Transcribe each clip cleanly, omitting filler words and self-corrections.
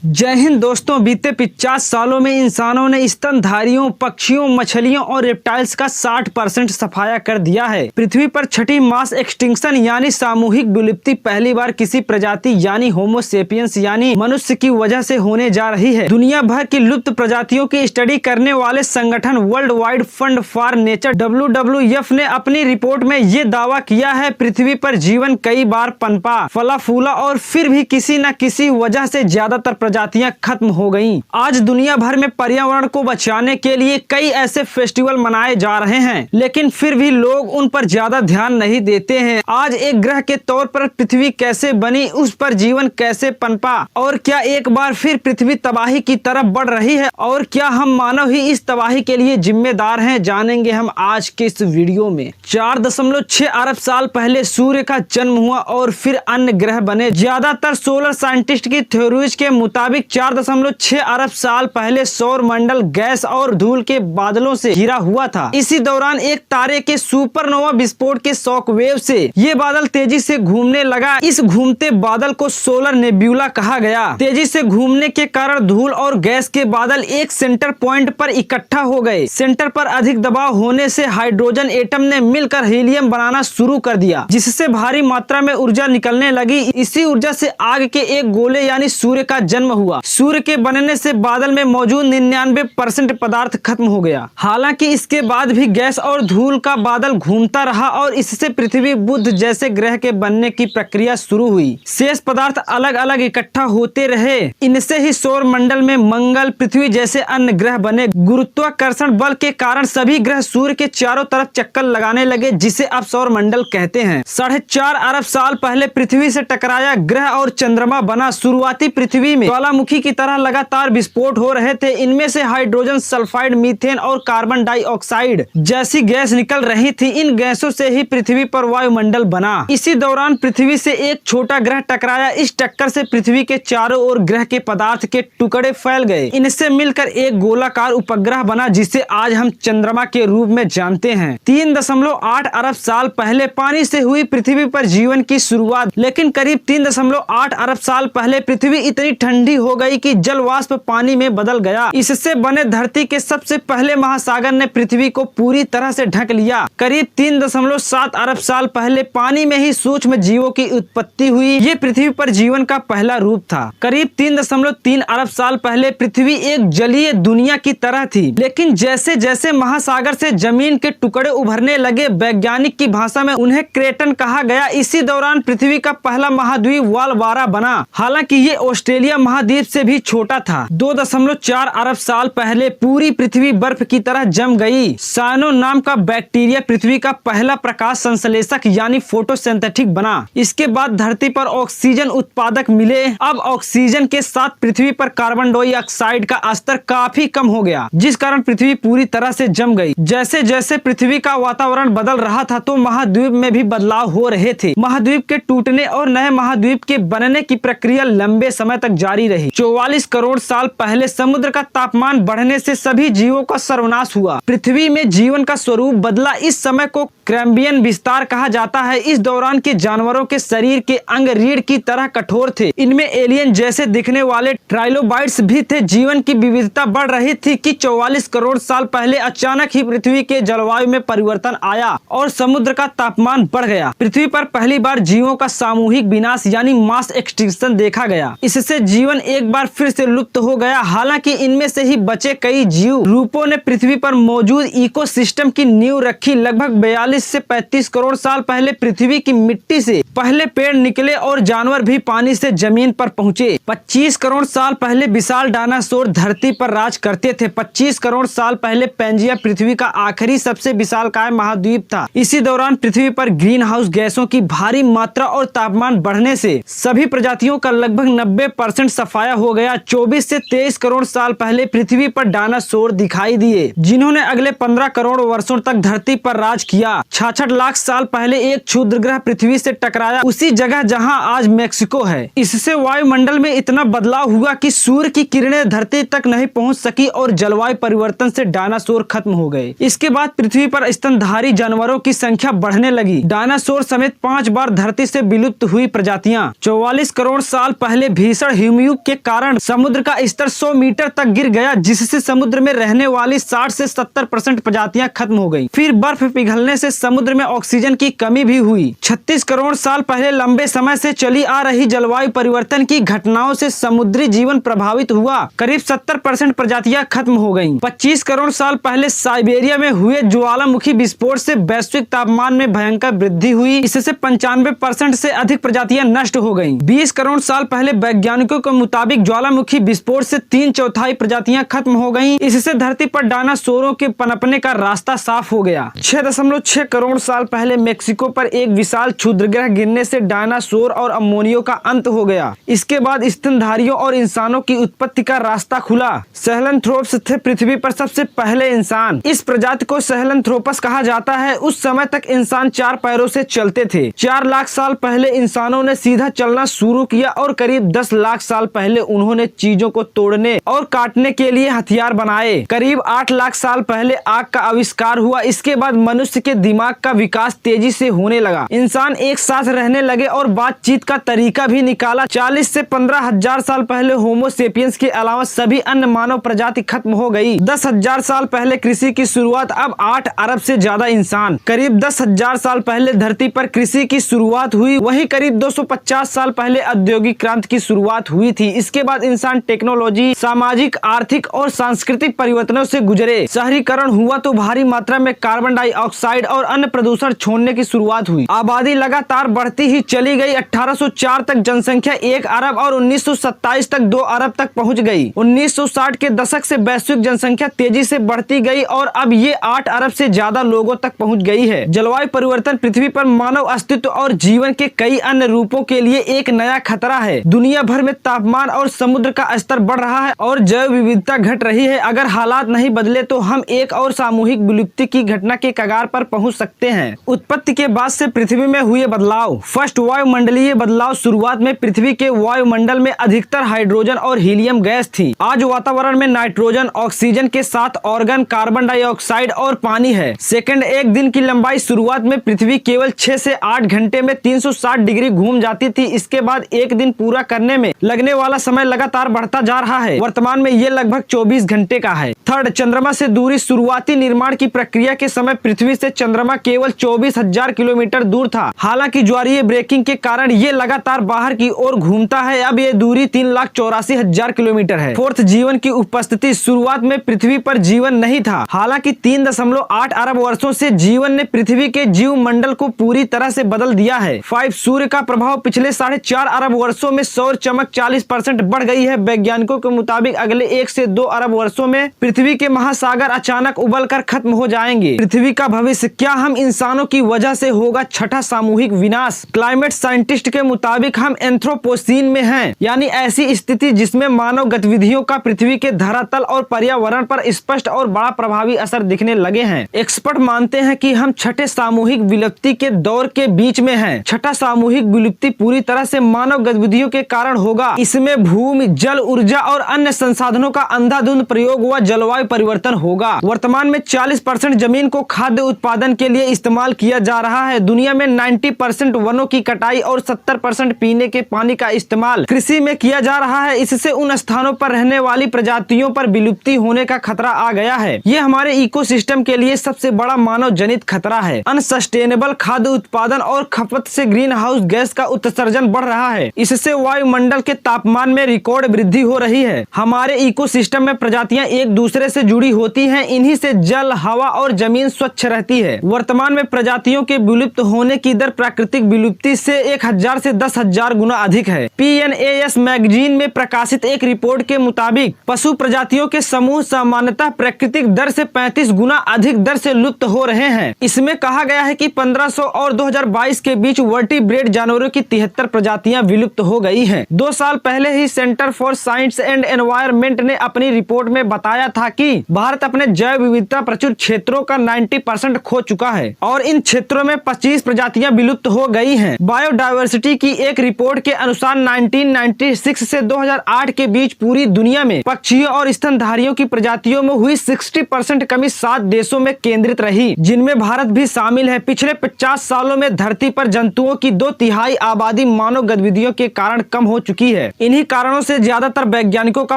जय हिंद दोस्तों। बीते 50 सालों में इंसानों ने स्तनधारियों, पक्षियों, मछलियों और रेप्टाइल्स का 60% सफाया कर दिया है। पृथ्वी पर छठी मास एक्सटिंक्शन यानी सामूहिक विलुप्ति पहली बार किसी प्रजाति यानी होमो सेपियंस यानी मनुष्य की वजह से होने जा रही है। दुनिया भर की लुप्त प्रजातियों की स्टडी करने वाले संगठन world wide fund for nature WWF ने अपनी रिपोर्ट में ये दावा किया है, पृथ्वी पर जीवन कई बार पनपा, फला फूला और फिर भी किसी न किसी वजह से ज्यादातर प्रजातियां खत्म हो गईं। आज दुनिया भर में पर्यावरण को बचाने के लिए कई ऐसे फेस्टिवल मनाए जा रहे हैं, लेकिन फिर भी लोग उन पर ज्यादा ध्यान नहीं देते हैं। आज एक ग्रह के तौर पर पृथ्वी कैसे बनी, उस पर जीवन कैसे पनपा और क्या एक बार फिर पृथ्वी तबाही की तरफ बढ़ रही है और क्या हम मानव ही इस तबाही के लिए जिम्मेदार हैं, जानेंगे हम आज के इस वीडियो में। 4.6 अरब साल पहले सूर्य का जन्म हुआ और फिर अन्य ग्रह बने। ज्यादातर सोलर साइंटिस्ट की थ्योरीज के मुताबिक 4.6 अरब साल पहले सौर मंडल गैस और धूल के बादलों से घिरा हुआ था। इसी दौरान एक तारे के सुपरनोवा विस्फोट के शॉक वेव से ये बादल तेजी से घूमने लगा। इस घूमते बादल को सोलर नेब्यूला कहा गया। तेजी से घूमने के कारण धूल और गैस के बादल एक सेंटर पॉइंट पर इकट्ठा हो गए। सेंटर पर अधिक दबाव होने से हाइड्रोजन एटम ने मिलकर हीलियम बनाना शुरू कर दिया, जिससे भारी मात्रा में ऊर्जा निकलने लगी। इसी ऊर्जा से आग के एक गोले यानी सूर्य का जन्म हुआ। सूर्य के बनने से बादल में मौजूद 99% पदार्थ खत्म हो गया। हालांकि इसके बाद भी गैस और धूल का बादल घूमता रहा और इससे पृथ्वी, बुध जैसे ग्रह के बनने की प्रक्रिया शुरू हुई। शेष पदार्थ अलग अलग इकट्ठा होते रहे। इनसे ही सौर मंडल में मंगल, पृथ्वी जैसे अन्य ग्रह बने। गुरुत्वाकर्षण बल के कारण सभी ग्रह सूर्य के चारों तरफ चक्कर लगाने लगे, जिसे अब सौर मंडल कहते हैं। 4.5 अरब साल पहले पृथ्वी से टकराया ग्रह और चंद्रमा बना। शुरुआती पृथ्वी में ज्वालामुखी की तरह लगातार विस्फोट हो रहे थे। इनमें से हाइड्रोजन सल्फाइड, मीथेन और कार्बन डाइऑक्साइड जैसी गैस निकल रही थी। इन गैसों से ही पृथ्वी पर वायुमंडल बना। इसी दौरान पृथ्वी से एक छोटा ग्रह टकराया। इस टक्कर से पृथ्वी के चारों ओर ग्रह के पदार्थ के टुकड़े फैल गए। इनसे मिलकर एक गोलाकार उपग्रह बना, जिसे आज हम चंद्रमा के रूप में जानते हैं। 3.8 अरब साल पहले पानी से हुई पृथ्वी पर जीवन की शुरुआत। लेकिन करीब 3.8 अरब साल पहले पृथ्वी इतनी ठंडी हो गई कि जल वाष्प पानी में बदल गया। इससे बने धरती के सबसे पहले महासागर ने पृथ्वी को पूरी तरह से ढक लिया। करीब 3.7 अरब साल पहले पानी में ही सूक्ष्म जीवों की उत्पत्ति हुई। ये पृथ्वी पर जीवन का पहला रूप था। करीब 3.3 अरब साल पहले पृथ्वी एक जलीय दुनिया की तरह थी, लेकिन जैसे जैसे महासागर से जमीन के टुकड़े उभरने लगे, वैज्ञानिक की भाषा में उन्हें क्रेटन कहा गया। इसी दौरान पृथ्वी का पहला महाद्वीप वालवारा बना। हालांकि ये ऑस्ट्रेलिया महाद्वीप से भी छोटा था। 2.4 अरब साल पहले पूरी पृथ्वी बर्फ की तरह जम गई। साइनो नाम का बैक्टीरिया पृथ्वी का पहला प्रकाश संश्लेषक यानी फोटोसिंथेटिक बना। इसके बाद धरती पर ऑक्सीजन उत्पादक मिले। अब ऑक्सीजन के साथ पृथ्वी पर कार्बन डाइऑक्साइड का स्तर काफी कम हो गया, जिस कारण पृथ्वी पूरी तरह से जम गई। जैसे जैसे पृथ्वी का वातावरण बदल रहा था, तो महाद्वीप में भी बदलाव हो रहे थे। महाद्वीप के टूटने और नए महाद्वीप के बनने की प्रक्रिया लंबे समय तक जारी रही। 44 करोड़ साल पहले समुद्र का तापमान बढ़ने से सभी जीवों का सर्वनाश हुआ। पृथ्वी में जीवन का स्वरूप बदला। इस समय को कैम्ब्रियन विस्तार कहा जाता है। इस दौरान के जानवरों के शरीर के अंग रीढ़ की तरह कठोर थे। इनमें एलियन जैसे दिखने वाले ट्राइलोबाइट्स भी थे। जीवन की विविधता बढ़ रही थी कि 44 करोड़ साल पहले अचानक ही पृथ्वी के जलवायु में परिवर्तन आया और समुद्र का तापमान बढ़ गया। पृथ्वी पर पहली बार जीवों का सामूहिक विनाश यानी मास एक्सटिंक्शन देखा गया। इससे जीवन एक बार फिर से लुप्त हो गया। हालांकि इनमें से ही बचे कई जीव रूपों ने पृथ्वी पर मौजूद इकोसिस्टम की नींव रखी। लगभग 42 से 35 करोड़ साल पहले पृथ्वी की मिट्टी से पहले पेड़ निकले और जानवर भी पानी से जमीन पर पहुंचे। 25 करोड़ साल पहले विशाल डायनासोर धरती पर राज करते थे। 25 करोड़ साल पहले पैंजिया पृथ्वी का आखिरी सबसे विशालकाय महाद्वीप था। इसी दौरान पृथ्वी पर ग्रीन हाउस गैसों की भारी मात्रा और तापमान बढ़ने से सभी प्रजातियों का लगभग 90% सफाया हो गया। 24 से 23 करोड़ साल पहले पृथ्वी पर डायनासोर दिखाई दिए, जिन्होंने अगले 15 करोड़ वर्षों तक धरती पर राज किया। 66 लाख साल पहले एक क्षुद्र ग्रह पृथ्वी से टकराया, उसी जगह जहां आज मेक्सिको है। इससे वायुमंडल में इतना बदलाव हुआ कि सूर्य की किरणें धरती तक नहीं पहुंच सकी और जलवायु परिवर्तन से डायनासोर खत्म हो गए। इसके बाद पृथ्वी पर स्तनधारी जानवरों की संख्या बढ़ने लगी। डायनासोर समेत 5 बार धरती से विलुप्त हुई प्रजातियां। 44 करोड़ साल पहले भीषण युग के कारण समुद्र का स्तर 100 मीटर तक गिर गया, जिससे समुद्र में रहने वाली 60 से 70% प्रजातियां खत्म हो गईं। फिर बर्फ पिघलने से समुद्र में ऑक्सीजन की कमी भी हुई। 36 करोड़ साल पहले लंबे समय से चली आ रही जलवायु परिवर्तन की घटनाओं से समुद्री जीवन प्रभावित हुआ। करीब 70% प्रजातियां खत्म हो गईं। 25 करोड़ साल पहले साइबेरिया में हुए ज्वालामुखी विस्फोट से वैश्विक तापमान में भयंकर वृद्धि हुई। इससे 95% से अधिक प्रजातियां नष्ट हो गईं। 20 करोड़ साल पहले वैज्ञानिकों के मुताबिक ज्वालामुखी विस्फोट से 3/4 प्रजातियां खत्म हो गईं। इससे धरती पर डायनासोरों के पनपने का रास्ता साफ हो गया। 6.6 करोड़ साल पहले मेक्सिको पर एक विशाल क्षुद्रग्रह गिरने से डायनासोर और अमोनियों का अंत हो गया। इसके बाद स्तनधारियों और इंसानों की उत्पत्ति का रास्ता खुला। सहेलनथ्रोप्स थे पृथ्वी पर सबसे पहले इंसान। इस प्रजाति को सहेलनथ्रोपस कहा जाता है। उस समय तक इंसान 4 पैरों से चलते थे। 4 लाख साल पहले इंसानों ने सीधा चलना शुरू किया और करीब 10 लाख साल पहले उन्होंने चीजों को तोड़ने और काटने के लिए हथियार बनाए। करीब 8 लाख साल पहले आग का आविष्कार हुआ। इसके बाद मनुष्य के दिमाग का विकास तेजी से होने लगा। इंसान एक साथ रहने लगे और बातचीत का तरीका भी निकाला। 40 से 15,000 साल पहले होमो सेपियंस के अलावा सभी अन्य मानव प्रजाति खत्म हो गई। 10,000 साल पहले कृषि की शुरुआत। अब 8 अरब से ज्यादा इंसान। करीब 10,000 साल पहले धरती पर कृषि की शुरुआत हुई। वहीं करीब 250 साल पहले औद्योगिक क्रांति की शुरुआत हुई थी। इसके बाद इंसान टेक्नोलॉजी, सामाजिक, आर्थिक और सांस्कृतिक परिवर्तनों से गुजरे। शहरीकरण हुआ तो भारी मात्रा में कार्बन डाइऑक्साइड और अन्य प्रदूषण छोड़ने की शुरुआत हुई। आबादी लगातार बढ़ती ही चली गई। 1804 तक जनसंख्या 1 अरब और 1927 तक 2 अरब तक पहुंच गई। 1960 के दशक से वैश्विक जनसंख्या तेजी से बढ़ती गई और अब ये 8 अरब से ज्यादा लोगों तक पहुंच गई है। जलवायु परिवर्तन पृथ्वी पर मानव अस्तित्व और जीवन के कई अन्य रूपों के लिए एक नया खतरा है। दुनिया भर में तापमान और समुद्र का स्तर बढ़ रहा है और जैव विविधता घट रही है। अगर हालात नहीं बदले तो हम एक और सामूहिक विलुप्ति की घटना के कगार पर पहुंच सकते हैं। उत्पत्ति के बाद से पृथ्वी में हुए बदलाव। फर्स्ट वायुमंडलीय बदलाव। शुरुआत में पृथ्वी के वायुमंडल में अधिकतर हाइड्रोजन और हीलियम गैस थी। आज वातावरण में नाइट्रोजन, ऑक्सीजन के साथ ऑर्गन, कार्बन डाइऑक्साइड और पानी है। सेकंड, एक दिन की लंबाई। शुरुआत में पृथ्वी केवल 6 से 8 घंटे में 360 डिग्री घूम जाती थी। इसके बाद एक दिन पूरा करने में लगने वाला समय लगातार बढ़ता जा रहा है। वर्तमान में ये लगभग 24 घंटे का है। थर्ड, चंद्रमा से दूरी। शुरुआती निर्माण की प्रक्रिया के समय पृथ्वी से चंद्रमा केवल 24,000 किलोमीटर दूर था। हालांकि ज्वारीय ब्रेकिंग के कारण ये लगातार बाहर की ओर घूमता है। अब ये दूरी 3,84,000 किलोमीटर है। फोर्थ, जीवन की उपस्थिति। शुरुआत में पृथ्वी पर जीवन नहीं था। हालांकि 3.8 अरब वर्षों से जीवन ने पृथ्वी के जीव मंडल को पूरी तरह से बदल दिया है। 5, सूर्य का प्रभाव। पिछले 4.5 अरब वर्षों में सौर चमक 40% बढ़ गई है। वैज्ञानिकों के मुताबिक अगले 1 से 2 अरब वर्षों में पृथ्वी के महासागर अचानक उबलकर खत्म हो जाएंगे। पृथ्वी का भविष्य। क्या हम इंसानों की वजह से होगा छठा सामूहिक विनाश? क्लाइमेट साइंटिस्ट के मुताबिक हम एंथ्रोपोसीन में हैं, यानी ऐसी स्थिति जिसमें मानव गतिविधियों का पृथ्वी के धरातल और पर्यावरण पर स्पष्ट और बड़ा प्रभावी असर दिखने लगे हैं। एक्सपर्ट मानते हैं कि हम छठे सामूहिक विलुप्ति के दौर के बीच में हैं। छठा सामूहिक विलुप्ति पूरी तरह से मानव गतिविधियों के कारण होगा। इसमें भूमि, जल, ऊर्जा और अन्य संसाधनों का अंधाधुंध प्रयोग व जलवायु परिवर्तन होगा। वर्तमान में 40% जमीन को खाद्य उत्पादन के लिए इस्तेमाल किया जा रहा है। दुनिया में 90% वनों की कटाई और 70% पीने के पानी का इस्तेमाल कृषि में किया जा रहा है। इससे उन स्थानों पर रहने वाली प्रजातियों पर विलुप्ति होने का खतरा आ गया है। ये हमारे इकोसिस्टम के लिए सबसे बड़ा मानव जनित खतरा है। अनसस्टेनेबल खाद्य उत्पादन और खपत से ग्रीन हाउस गैस का उत्सर्जन बढ़ रहा है। इससे वायुमंडल के तापमान में रिकॉर्ड वृद्धि हो रही है। हमारे इकोसिस्टम में प्रजातियां एक दूसरे से जुड़ी होती हैं। इन्हीं से जल, हवा और जमीन स्वच्छ रहती है। वर्तमान में प्रजातियों के विलुप्त होने की दर प्राकृतिक विलुप्ति से 1000 से 10,000 गुना अधिक है। PNAS मैगजीन में प्रकाशित एक रिपोर्ट के मुताबिक पशु प्रजातियों के समूह सामान्यतः प्राकृतिक दर से 35 गुना अधिक दर से लुप्त हो रहे हैं। इसमें कहा गया है कि 1500 और 2022 के बीच वर्टिब्रेट जानवरों की 73 प्रजातियां विलुप्त हो गई हैं। 2 साल पहले ही Centre for Science and Environment ने अपनी रिपोर्ट में बताया था कि भारत अपने जैव विविधता प्रचुर क्षेत्रों का 90% खो चुका है और इन क्षेत्रों में 25 प्रजातियां विलुप्त हो गई हैं। बायोडायवर्सिटी की एक रिपोर्ट के अनुसार 1996 से 2008 के बीच पूरी दुनिया में पक्षियों और स्तनधारियों की प्रजातियों में हुई 60% कमी 7 देशों में केंद्रित रही, जिनमें भारत भी शामिल है। पिछले 50 सालों में धरती पर जंतुओं की 2/3 आबादी मानव गतिविधियों के कारण कम हो चुकी है। इन्हीं कारणों से ज्यादातर वैज्ञानिकों का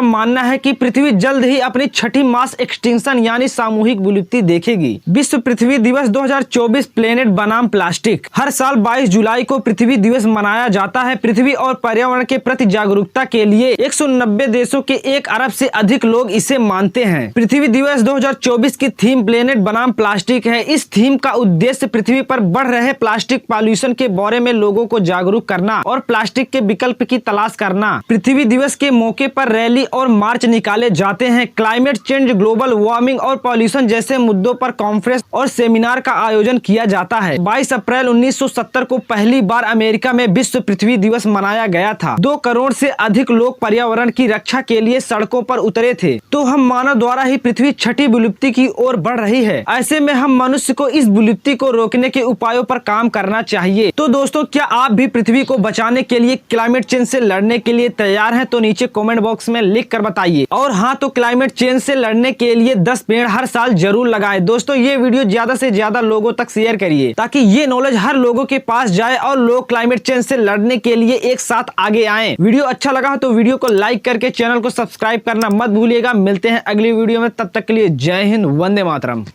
मानना है कि पृथ्वी जल्द ही अपनी छठी मास एक्सटिंक्शन यानी सामूहिक विलुप्ति देखेगी। विश्व पृथ्वी दिवस 2024 प्लेनेट बनाम प्लास्टिक। हर साल 22 जुलाई को पृथ्वी दिवस मनाया जाता है। पृथ्वी और पर्यावरण के प्रति जागरूकता के लिए 190 देशों के 1 अरब से अधिक लोग इसे मानते हैं। पृथ्वी दिवस 2024 की थीम प्लेनेट बनाम प्लास्टिक है। इस थीम का उद्देश्य पृथ्वी पर बढ़ रहे प्लास्टिक पॉल्यूशन के बारे में लोगों को जागरूक करना और प्लास्टिक के विकल्प की तलाश करना। पृथ्वी दिवस के मौके पर रैली और मार्च निकाले जाते हैं। क्लाइमेट चेंज, ग्लोबल वार्मिंग और पॉल्यूशन जैसे मुद्दों पर कॉन्फ्रेंस और सेमिनार का आयोजन किया जाता है। 22 अप्रैल 1970 को पहली बार अमेरिका में विश्व पृथ्वी दिवस मनाया गया था। 2 करोड़ से अधिक लोग पर्यावरण की रक्षा के लिए सड़कों पर उतरे थे। तो हम मानव द्वारा ही पृथ्वी छठी विलुप्ति की ओर बढ़ रही है। ऐसे में हम मनुष्य को इस विलुप्ति को रोकने के उपायों पर काम करना चाहिए। तो दोस्तों, क्या आप भी पृथ्वी को बचाने के लिए, क्लाइमेट चेंज से लड़ने के लिए तैयार हैं? तो नीचे कमेंट बॉक्स में लिख कर बताइए। और हाँ, तो क्लाइमेट चेंज से लड़ने के लिए 10 पेड़ हर साल जरूर लगाएं। दोस्तों, ये वीडियो ज्यादा से ज्यादा लोगों तक शेयर करिए ताकि ये नॉलेज हर लोगों के पास जाए और लोग क्लाइमेट चेंज से लड़ने के लिए एक साथ आगे आए। वीडियो अच्छा लगा तो वीडियो को लाइक करके चैनल को सब्सक्राइब करना मत भूलिएगा। मिलते हैं अगली वीडियो में, तब तक के लिए जय हिंद, वंदे मातरम।